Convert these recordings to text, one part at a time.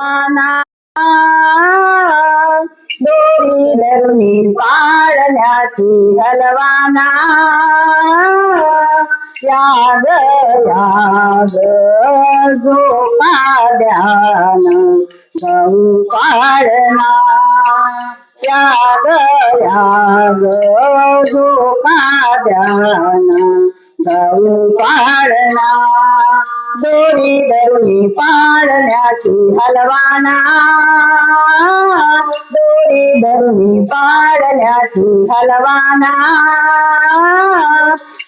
हलवाना दोरी धरुणी पाळण्याची हलवाना याद याद झोपा ध्यान गहू पाळणा याद याद झोपा ध्यान गहू पाळणा दोरी धरुणी पाळण्याची हलवाना दोरी धरुणी पाळण्याची हलवाना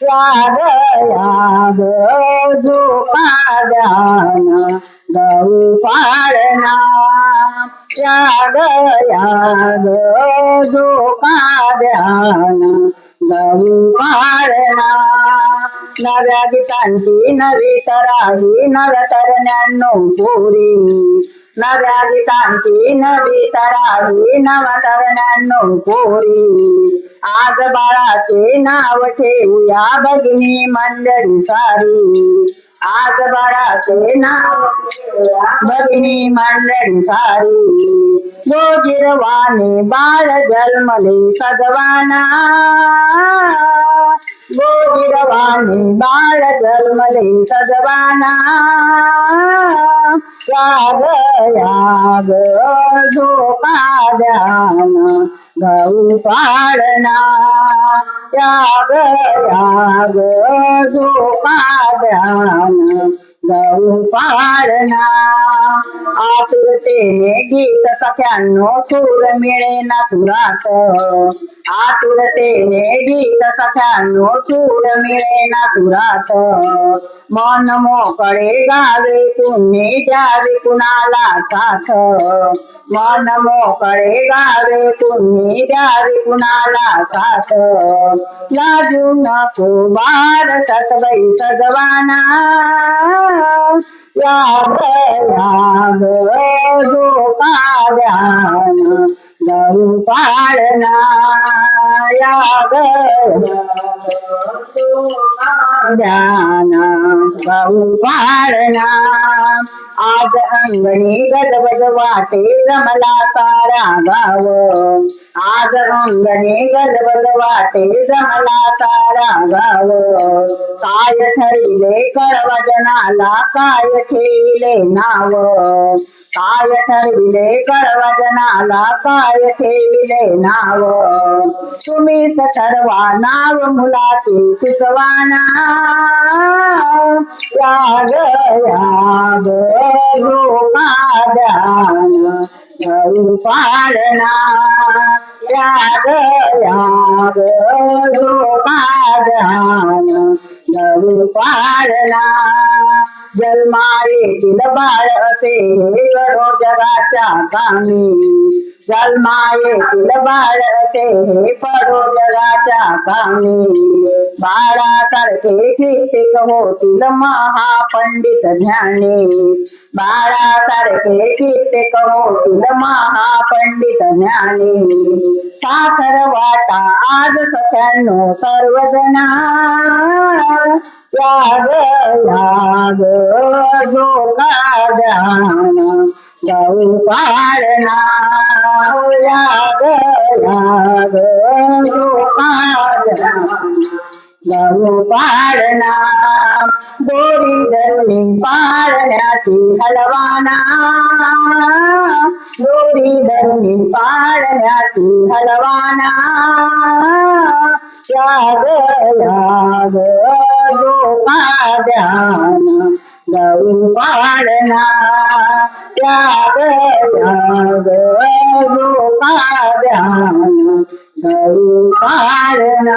याद याद झोपा ध्यान गहू पाळणा याद याद झोपा ध्यान गहू पाळणा नव्या गीतांची नवी तराही नवतरण्यांनो पोरी नव्या गीतांची नवी तराही नवतरण्यांनो पोरी आज बाळाचे नाव ठेवूया भगिनी मंडळी सारी आज बाळाचे नाव ठेवूया भगिनी मंडळी सारी गोजिरवाने बाळ जन्मले सजवाना गोजिरवाने बाळ जन्मले सजवाना याद याद झोपा ध्यान गहू पाळणा याद याद झोपा ध्यान गहू पाळणा आतुरतेने गीत सख्यांनो सूर मिळेना तुरात आतुरतेने गीत सख्यांनो सूर मिळेना तुरात मन मोकळे गावे कुणी द्यावी कुणाला साथ मन मोकळे गावे कुणी द्यावी कुणाला साथ लाजू नको बाळ सतबाई सजवाना याद याद झोपा ध्यान गहू पाळणा याद ध्यान गहू पाळणा आज अंगणी गजबज वाटे जमला सारा गाव आज अंगणी गजबज वाटे जमला सारा गाव काय ठरले कळवजनाला काय ठेविले नाव काय ठरविले कळवजनाला काय ठेविले नाव तुम्हीच ठरवा नाव मुलाचे सुचवाना याद याद झोपा ध्यान गहू पाळणा याद याद झोपा ध्यान गहू पाळणा जन्मायेतील बाळ असे गडो जगाच्या कामी जन्मायेतील बाळ असे हे पडो जगाच्या कामी बाळासारखे कित्येक होतील महापंडित ज्ञानी बाळासारखे कित्येक होतील महापंडित ज्ञानी साखर वाटा आज सख्यांनो सर्वजना याद याद झोपा ध्यान गहू पाळणा याद याद झोपा ध्यान गहू पाळणा दोरी धरुणी पाळण्याची हलवाना दोरी धरुणी पाळण्याची हलवाना याद याद झोपा ध्यान गहू पाळणा याद याद झोपा ध्यान गहू पाळणा